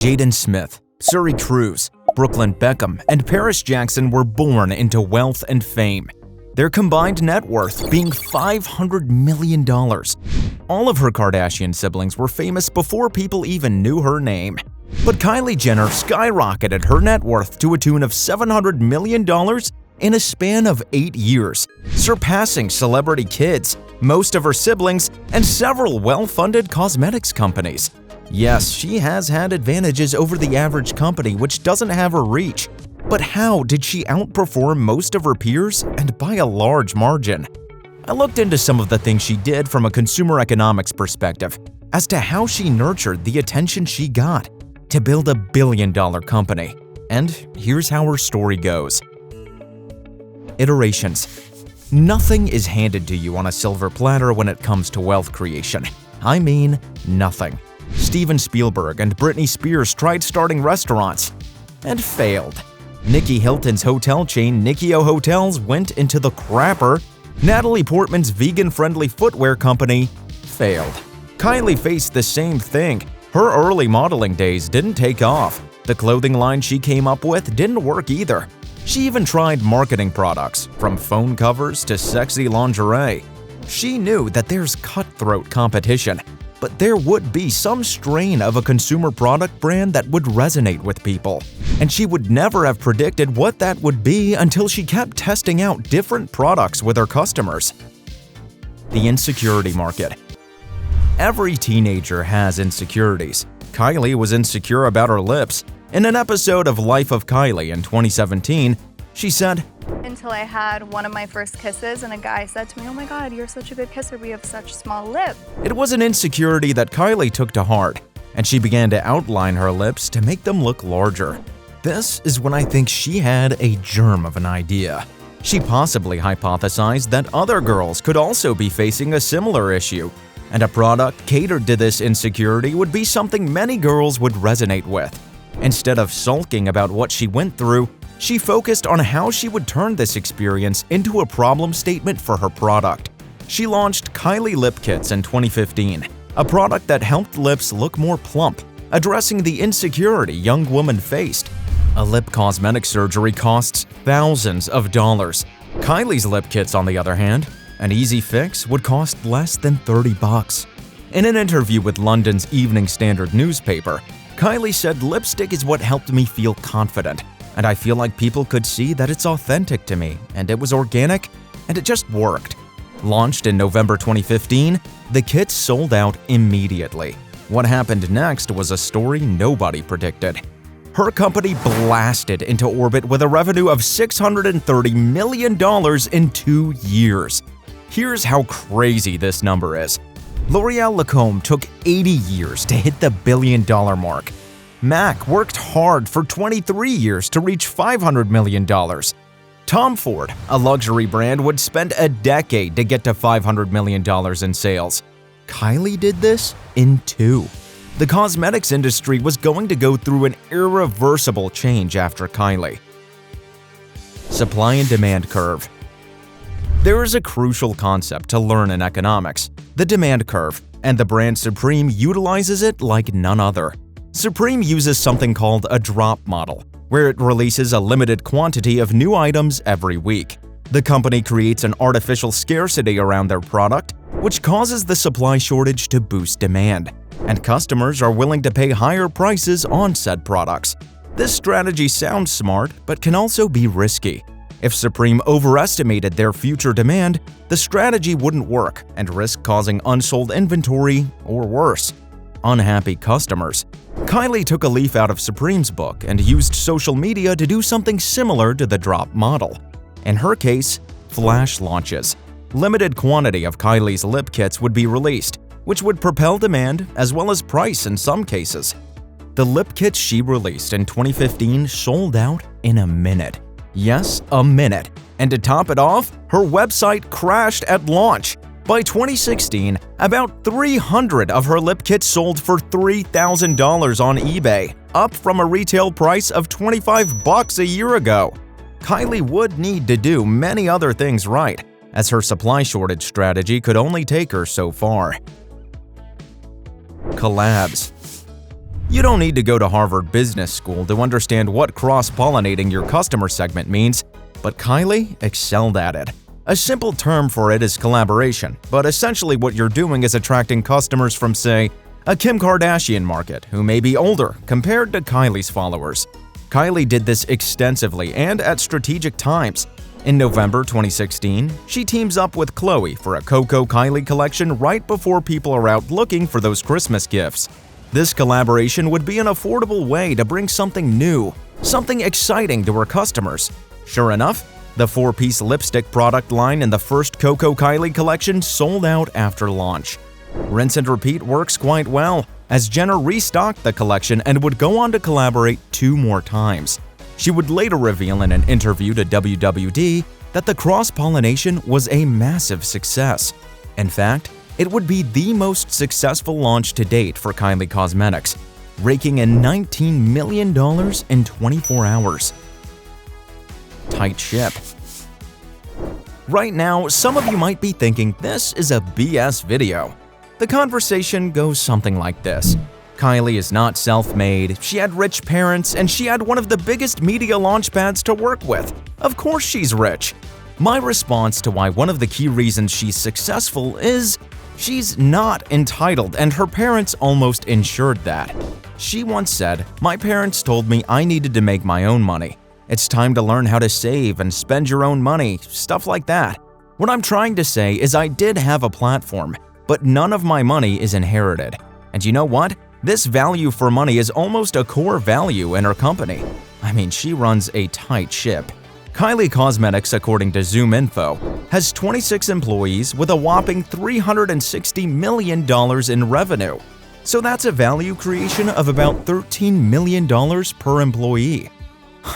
Jaden Smith, Suri Cruise, Brooklyn Beckham, and Paris Jackson were born into wealth and fame, their combined net worth being $500 million. All of her Kardashian siblings were famous before people even knew her name. But Kylie Jenner skyrocketed her net worth to a tune of $700 million in a span of 8 years, surpassing celebrity kids, most of her siblings, and several well-funded cosmetics companies. Yes, she has had advantages over the average company which doesn't have her reach. But how did she outperform most of her peers and by a large margin? I looked into some of the things she did from a consumer economics perspective as to how she nurtured the attention she got to build a billion-dollar company. And here's how her story goes. Iterations. Nothing is handed to you on a silver platter when it comes to wealth creation. I mean, nothing. Steven Spielberg and Britney Spears tried starting restaurants and failed. Nikki Hilton's hotel chain Nikio Hotels went into the crapper. Natalie Portman's vegan-friendly footwear company failed. Kylie faced the same thing. Her early modeling days didn't take off. The clothing line she came up with didn't work either. She even tried marketing products, from phone covers to sexy lingerie. She knew that there's cutthroat competition, but there would be some strain of a consumer product brand that would resonate with people. And she would never have predicted what that would be until she kept testing out different products with her customers. The insecurity market. Every teenager has insecurities. Kylie was insecure about her lips. In an episode of Life of Kylie in 2017, she said, "Until I had one of my first kisses and a guy said to me, 'Oh my God, you're such a good kisser, we have such small lips.'" It was an insecurity that Kylie took to heart, and she began to outline her lips to make them look larger. This is when I think she had a germ of an idea. She possibly hypothesized that other girls could also be facing a similar issue, and a product catered to this insecurity would be something many girls would resonate with. Instead of sulking about what she went through, she focused on how she would turn this experience into a problem statement for her product. She launched Kylie Lip Kits in 2015, a product that helped lips look more plump, addressing the insecurity young women faced. A lip cosmetic surgery costs thousands of dollars. Kylie's lip kits, on the other hand, an easy fix would cost less than $30. In an interview with London's Evening Standard newspaper, Kylie said, "Lipstick is what helped me feel confident, and I feel like people could see that it's authentic to me, and it was organic, and it just worked." Launched in November 2015, the kits sold out immediately. What happened next was a story nobody predicted. Her company blasted into orbit with a revenue of $630 million in 2 years. Here's how crazy this number is. L'Oréal Lacombe took 80 years to hit the billion-dollar mark. MAC worked hard for 23 years to reach $500 million. Tom Ford, a luxury brand, would spend a decade to get to $500 million in sales. Kylie did this in 2. The cosmetics industry was going to go through an irreversible change after Kylie. Supply and demand curve. There is a crucial concept to learn in economics, the demand curve, and the brand Supreme utilizes it like none other. Supreme uses something called a drop model, where it releases a limited quantity of new items every week. The company creates an artificial scarcity around their product, which causes the supply shortage to boost demand, and customers are willing to pay higher prices on said products. This strategy sounds smart, but can also be risky. If Supreme overestimated their future demand, the strategy wouldn't work and risk causing unsold inventory or worse, unhappy customers. Kylie took a leaf out of Supreme's book and used social media to do something similar to the drop model. In her case, flash launches. Limited quantity of Kylie's lip kits would be released, which would propel demand as well as price in some cases. The lip kits she released in 2015 sold out in a minute. Yes, a minute. And to top it off, her website crashed at launch. By 2016, about 300 of her lip kits sold for $3,000 on eBay, up from a retail price of $25 a year ago. Kylie would need to do many other things right, as her supply shortage strategy could only take her so far. Collabs. You don't need to go to Harvard Business School to understand what cross-pollinating your customer segment means, but Kylie excelled at it. A simple term for it is collaboration, but essentially what you're doing is attracting customers from, say, a Kim Kardashian market who may be older compared to Kylie's followers. Kylie did this extensively and at strategic times. In November 2016, she teams up with Khloe for a Coco Kylie collection right before people are out looking for those Christmas gifts. This collaboration would be an affordable way to bring something new, something exciting to her customers. Sure enough, the 4-piece lipstick product line in the first Coco Kylie collection sold out after launch. Rinse and repeat works quite well, as Jenner restocked the collection and would go on to collaborate 2 more times. She would later reveal in an interview to WWD that the cross-pollination was a massive success. In fact, it would be the most successful launch to date for Kylie Cosmetics, raking in $19 million in 24 hours. Tight ship. Right now, some of you might be thinking this is a BS video. The conversation goes something like this. Kylie is not self-made, she had rich parents, and she had one of the biggest media launchpads to work with. Of course she's rich. My response to why one of the key reasons she's successful is she's not entitled, and her parents almost ensured that. She once said, "My parents told me I needed to make my own money. It's time to learn how to save and spend your own money," stuff like that. What I'm trying to say is I did have a platform, but none of my money is inherited. And you know what? This value for money is almost a core value in her company. I mean, she runs a tight ship. Kylie Cosmetics, according to ZoomInfo, has 26 employees with a whopping $360 million in revenue. So that's a value creation of about $13 million per employee.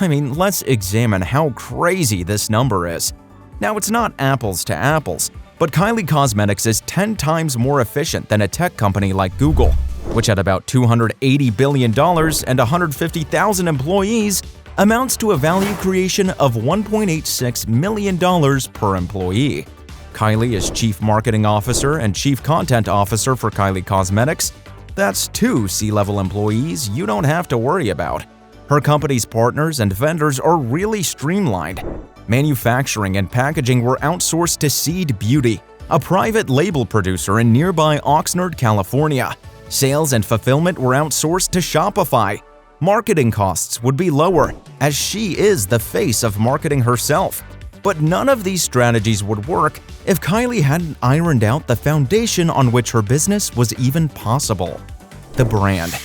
I mean, let's examine how crazy this number is. Now, it's not apples to apples, but Kylie Cosmetics is 10 times more efficient than a tech company like Google, which at about $280 billion and 150,000 employees amounts to a value creation of $1.86 million per employee. Kylie is Chief Marketing Officer and Chief Content Officer for Kylie Cosmetics. That's 2 C-level employees you don't have to worry about. Her company's partners and vendors are really streamlined. Manufacturing and packaging were outsourced to Seed Beauty, a private label producer in nearby Oxnard, California. Sales and fulfillment were outsourced to Shopify. Marketing costs would be lower, as she is the face of marketing herself. But none of these strategies would work if Kylie hadn't ironed out the foundation on which her business was even possible: the brand.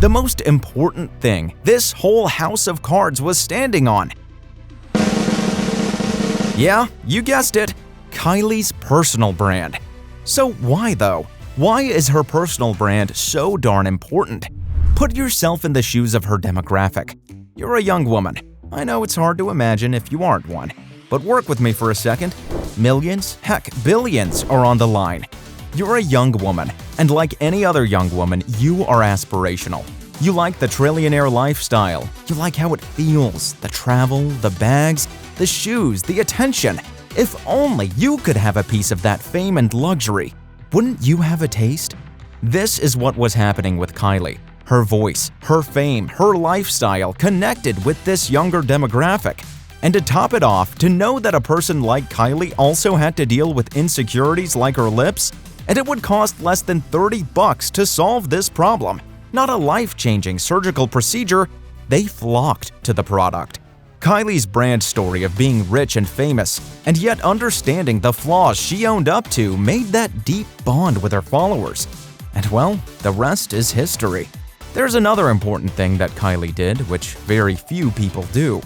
The most important thing this whole house of cards was standing on. Yeah, you guessed it, Kylie's personal brand. So why though? Why is her personal brand so darn important? Put yourself in the shoes of her demographic. You're a young woman. I know it's hard to imagine if you aren't one. But work with me for a second. Millions, heck, billions are on the line. You're a young woman, and like any other young woman, you are aspirational. You like the trillionaire lifestyle. You like how it feels, the travel, the bags, the shoes, the attention. If only you could have a piece of that fame and luxury. Wouldn't you have a taste? This is what was happening with Kylie. Her voice, her fame, her lifestyle connected with this younger demographic. And to top it off, to know that a person like Kylie also had to deal with insecurities like her lips, and it would cost less than $30 to solve this problem. Not a life-changing surgical procedure, they flocked to the product. Kylie's brand story of being rich and famous, and yet understanding the flaws she owned up to, made that deep bond with her followers. And well, the rest is history. There's another important thing that Kylie did, which very few people do: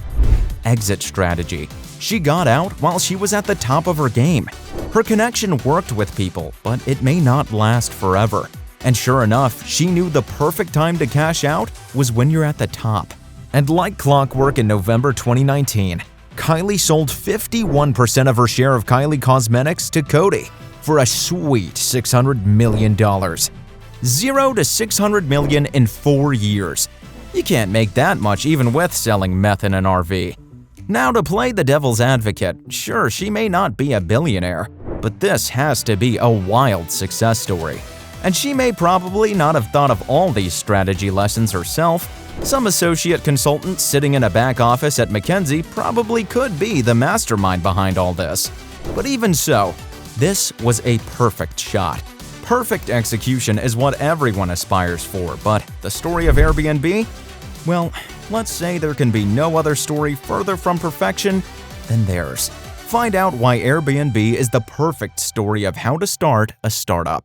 exit strategy. She got out while she was at the top of her game. Her connection worked with people, but it may not last forever. And sure enough, she knew the perfect time to cash out was when you're at the top. And like clockwork in November 2019, Kylie sold 51% of her share of Kylie Cosmetics to Coty for a sweet $600 million. 0 to $600 million in 4 years. You can't make that much even with selling meth in an RV. Now, to play the devil's advocate, sure, she may not be a billionaire, but this has to be a wild success story. And she may probably not have thought of all these strategy lessons herself. Some associate consultant sitting in a back office at McKinsey probably could be the mastermind behind all this. But even so, this was a perfect shot. Perfect execution is what everyone aspires for, but the story of Airbnb? Well, let's say there can be no other story further from perfection than theirs. Find out why Airbnb is the perfect story of how to start a startup.